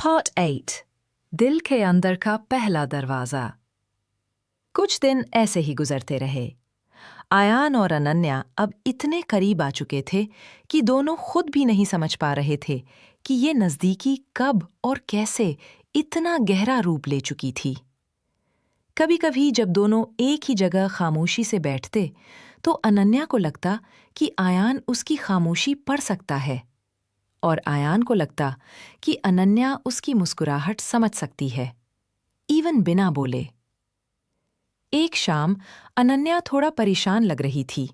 Part 8 दिल के अंदर का पहला दरवाजा। कुछ दिन ऐसे ही गुजरते रहे। आयान और अनन्या अब इतने करीब आ चुके थे कि दोनों खुद भी नहीं समझ पा रहे थे कि ये नजदीकी कब और कैसे इतना गहरा रूप ले चुकी थी। कभी-कभी जब दोनों एक ही जगह खामोशी से बैठते तो अनन्या को लगता कि आयान उसकी खामोशी पढ़ सकता है और आयान को लगता कि अनन्या उसकी मुस्कुराहट समझ सकती है, इवन बिना बोले। एक शाम अनन्या थोड़ा परेशान लग रही थी।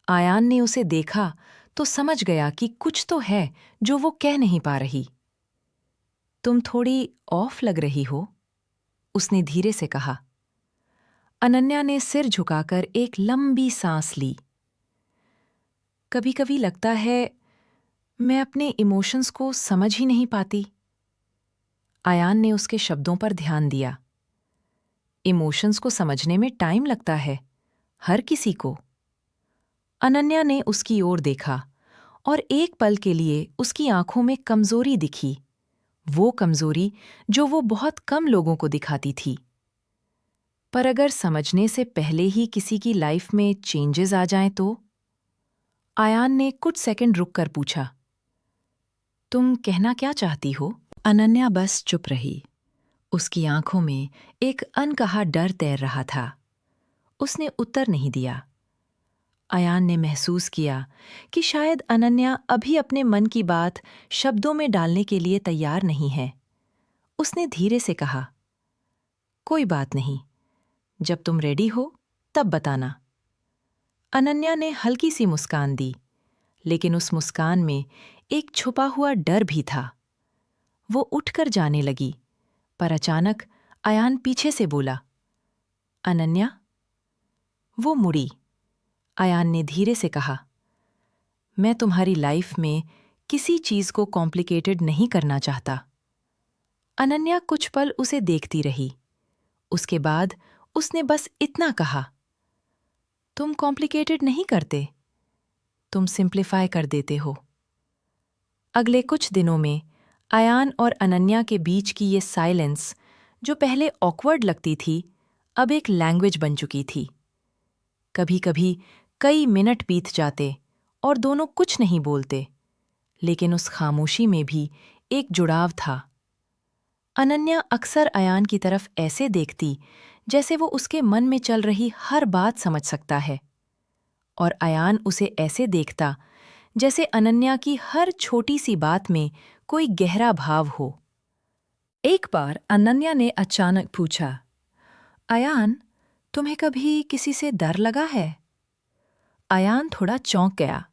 आयान ने उसे देखा तो समझ गया कि कुछ तो है जो वो कह नहीं पा रही। तुम थोड़ी ऑफ लग रही हो, उसने धीरे से कहा। अनन्या ने सिर झुकाकर एक लंबी सांस ली। कभी-कभी लगता है मैं अपने इमोशंस को समझ ही नहीं पाती। आयान ने उसके शब्दों पर ध्यान दिया। इमोशंस को समझने में टाइम लगता है, हर किसी को। अनन्या ने उसकी ओर देखा और एक पल के लिए उसकी आंखों में कमजोरी दिखी, वो कमजोरी जो वो बहुत कम लोगों को दिखाती थी। पर अगर समझने से पहले ही किसी की लाइफ में चेंजेस आ जाएं तो? आयान ने कुछ सेकंड रुककर पूछा, तुम कहना क्या चाहती हो? अनन्या बस चुप रही। उसकी आंखों में एक अनकहा डर तैर रहा था। उसने उत्तर नहीं दिया। आयान ने महसूस किया कि शायद अनन्या अभी अपने मन की बात शब्दों में डालने के लिए तैयार नहीं है। उसने धीरे से कहा, कोई बात नहीं, जब तुम रेडी हो तब बताना। अनन्या ने हल्की सी मुस्कान दी, लेकिन उस मुस्कान में एक छुपा हुआ डर भी था। वो उठकर जाने लगी, पर अचानक आयान पीछे से बोला, अनन्या। वो मुड़ी। आयान ने धीरे से कहा, मैं तुम्हारी लाइफ में किसी चीज को कॉम्प्लिकेटेड नहीं करना चाहता। अनन्या कुछ पल उसे देखती रही। उसके बाद उसने बस इतना कहा, तुम कॉम्प्लिकेटेड नहीं करते, तुम सिंप्लीफाई कर देते हो। अगले कुछ दिनों में आयान और अनन्या के बीच की ये साइलेंस, जो पहले ऑकवर्ड लगती थी, अब एक लैंग्वेज बन चुकी थी। कभी-कभी कई मिनट बीत जाते और दोनों कुछ नहीं बोलते, लेकिन उस खामोशी में भी एक जुड़ाव था। अनन्या अक्सर आयान की तरफ ऐसे देखती जैसे वो उसके मन में चल रही हर बात समझ सकता है, और आयान उसे ऐसे देखता जैसे अनन्या की हर छोटी सी बात में कोई गहरा भाव हो। एक बार अनन्या ने अचानक पूछा, आयान, तुम्हें कभी किसी से डर लगा है? आयान थोड़ा चौंक गया।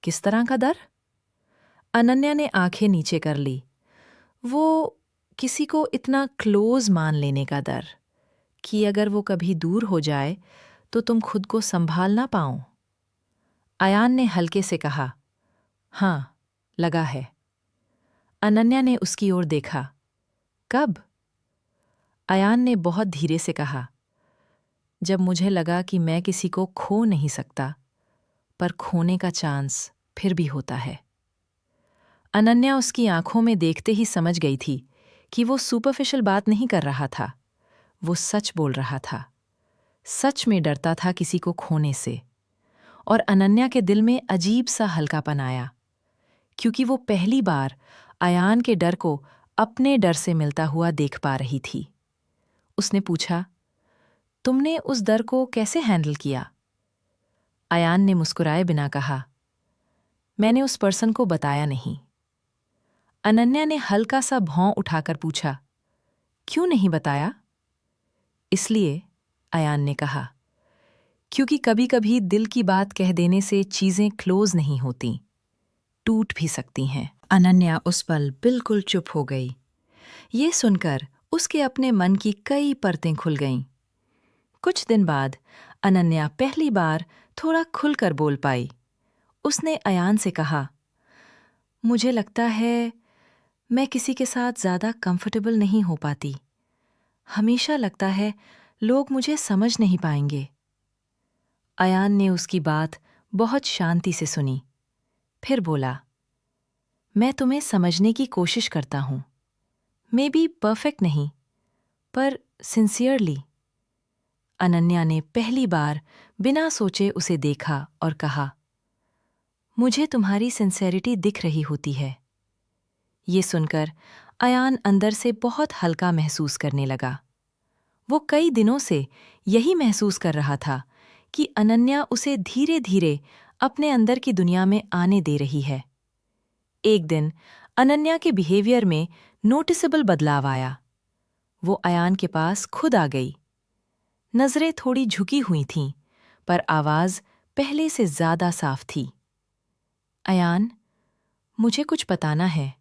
किस तरह का डर? अनन्या ने आंखें नीचे कर ली। वो किसी को इतना क्लोज मान लेने का डर कि अगर वो कभी दूर हो जाए तो तुम खुद को संभाल ना पाओ। आयान ने हल्के से कहा, हाँ, लगा है। अनन्या ने उसकी ओर देखा। कब? आयान ने बहुत धीरे से कहा, जब मुझे लगा कि मैं किसी को खो नहीं सकता, पर खोने का चांस फिर भी होता है। अनन्या उसकी आंखों में देखते ही समझ गई थी कि वो सुपरफिशियल बात नहीं कर रहा था, वो सच बोल रहा था। सच में डरता था किसी को खोने से। और अनन्या के दिल में अजीब सा हल्कापन आया, क्योंकि वो पहली बार आयान के डर को अपने डर से मिलता हुआ देख पा रही थी। उसने पूछा, तुमने उस डर को कैसे हैंडल किया? आयान ने मुस्कुराए बिना कहा, मैंने उस पर्सन को बताया नहीं। अनन्या ने हल्का सा भौं उठाकर पूछा, क्यों नहीं बताया? इसलिए, आयान ने कहा, क्योंकि कभी-कभी दिल की बात कह देने से चीजें क्लोज नहीं होती, टूट भी सकती हैं। अनन्या उस पल बिल्कुल चुप हो गई। ये सुनकर उसके अपने मन की कई परतें खुल गईं। कुछ दिन बाद अनन्या पहली बार थोड़ा खुलकर बोल पाई। उसने आयान से कहा, मुझे लगता है मैं किसी के साथ ज्यादा कंफर्टेबल नहीं हो पाती। हमेशा लगता है लोग मुझे समझ नहीं पाएंगे। आयान ने उसकी बात बहुत शांति से सुनी, फिर बोला, मैं तुम्हें समझने की कोशिश करता हूं, मे बी परफेक्ट नहीं, पर सिंसियरली। अनन्या ने पहली बार बिना सोचे उसे देखा और कहा, मुझे तुम्हारी सिंसेरिटी दिख रही होती है। ये सुनकर अयान अंदर से बहुत हल्का महसूस करने लगा। वो कई दिनों से यही महसूस कर रहा था कि अनन्या उसे धीरे धीरे अपने अंदर की दुनिया में आने दे रही है। एक दिन अनन्या के बिहेवियर में नोटिसेबल बदलाव आया। वो अयान के पास खुद आ गई। नजरें थोड़ी झुकी हुई थीं, पर आवाज पहले से ज्यादा साफ थी। अयान, मुझे कुछ बताना है।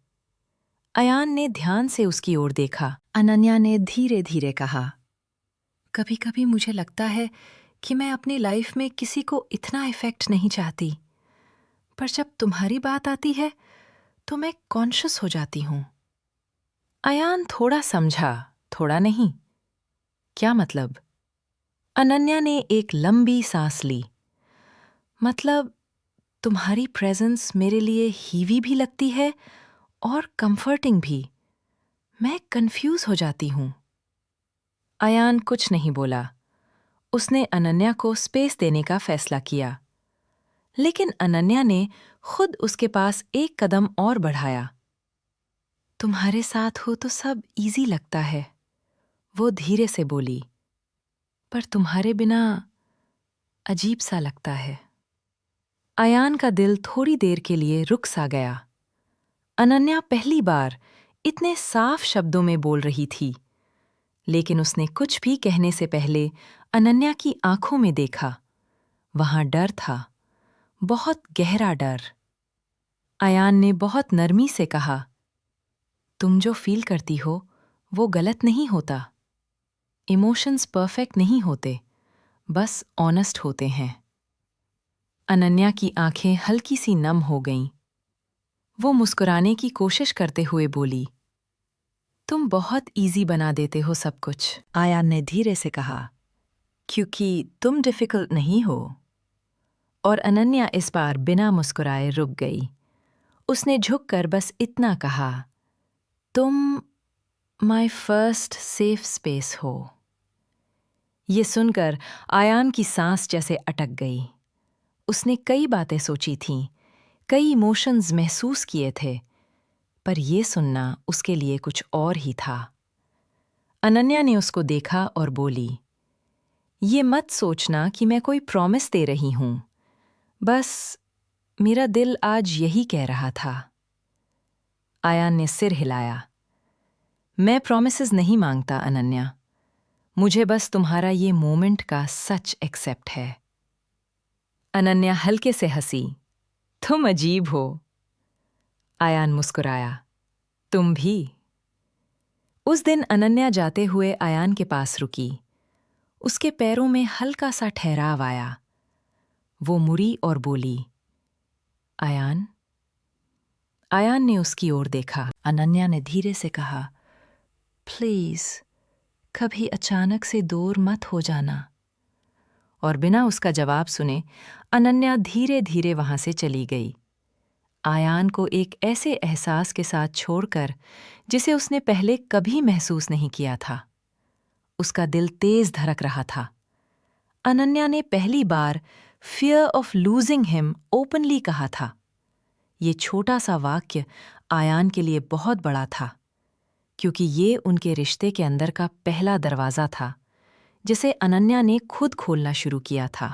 अयान ने ध्यान से उसकी ओर देखा। अनन्या ने धीरे धीरे कहा, कभी कभी मुझे लगता है कि मैं अपनी लाइफ में किसी को इतना इफेक्ट नहीं चाहती, पर जब तुम्हारी बात आती है तो मैं कॉन्शियस हो जाती हूं। अयान थोड़ा समझा, थोड़ा नहीं। क्या मतलब? अनन्या ने एक लंबी सांस ली। मतलब, तुम्हारी प्रेजेंस मेरे लिए हीवी भी लगती है और कंफर्टिंग भी। मैं कंफ्यूज हो जाती हूं। अयान कुछ नहीं बोला। उसने अनन्या को स्पेस देने का फैसला किया। लेकिन अनन्या ने खुद उसके पास एक कदम और बढ़ाया। तुम्हारे साथ हो तो सब इजी लगता है, वो धीरे से बोली, पर तुम्हारे बिना अजीब सा लगता है। अयान का दिल थोड़ी देर के लिए रुक सा गया। अनन्या पहली बार इतने साफ शब्दों में बोल रही थी, लेकिन उसने कुछ भी कहने से पहले अनन्या की आंखों में देखा। वहां डर था, बहुत गहरा डर। अयान ने बहुत नरमी से कहा, तुम जो फील करती हो वो गलत नहीं होता। इमोशंस परफेक्ट नहीं होते, बस ऑनेस्ट होते हैं। अनन्या की आंखें हल्की सी नम हो गईं। वो मुस्कुराने की कोशिश करते हुए बोली, तुम बहुत इजी बना देते हो सब कुछ। आयान ने धीरे से कहा, क्योंकि तुम डिफिकल्ट नहीं हो। और अनन्या इस बार बिना मुस्कुराए रुक गई। उसने झुककर बस इतना कहा, तुम माय फर्स्ट सेफ स्पेस हो। ये सुनकर आयान की सांस जैसे अटक गई। उसने कई बातें सोची थीं, कई इमोशंस महसूस किए थे, पर यह सुनना उसके लिए कुछ और ही था। अनन्या ने उसको देखा और बोली, ये मत सोचना कि मैं कोई प्रॉमिस दे रही हूं, बस मेरा दिल आज यही कह रहा था। आयान ने सिर हिलाया। मैं प्रॉमिसेस नहीं मांगता अनन्या, मुझे बस तुम्हारा ये मोमेंट का सच एक्सेप्ट है। अनन्या हल्के से हंसी, तुम अजीब हो। आयान मुस्कुराया, तुम भी। उस दिन अनन्या जाते हुए आयान के पास रुकी। उसके पैरों में हल्का सा ठहराव आया। वो मुड़ी और बोली, आयान। आयान ने उसकी ओर देखा। अनन्या ने धीरे से कहा, प्लीज कभी अचानक से दूर मत हो जाना। और बिना उसका जवाब सुने अनन्या धीरे धीरे वहां से चली गई। आयान को एक ऐसे एहसास के साथ छोड़कर जिसे उसने पहले कभी महसूस नहीं किया था। उसका दिल तेज धड़क रहा था। अनन्या ने पहली बार fear of losing him openly कहा था। ये छोटा सा वाक्य आयान के लिए बहुत बड़ा था, क्योंकि ये उनके रिश्ते के अंदर का पहला दरवाजा था, जिसे अनन्या ने खुद खोलना शुरू किया था।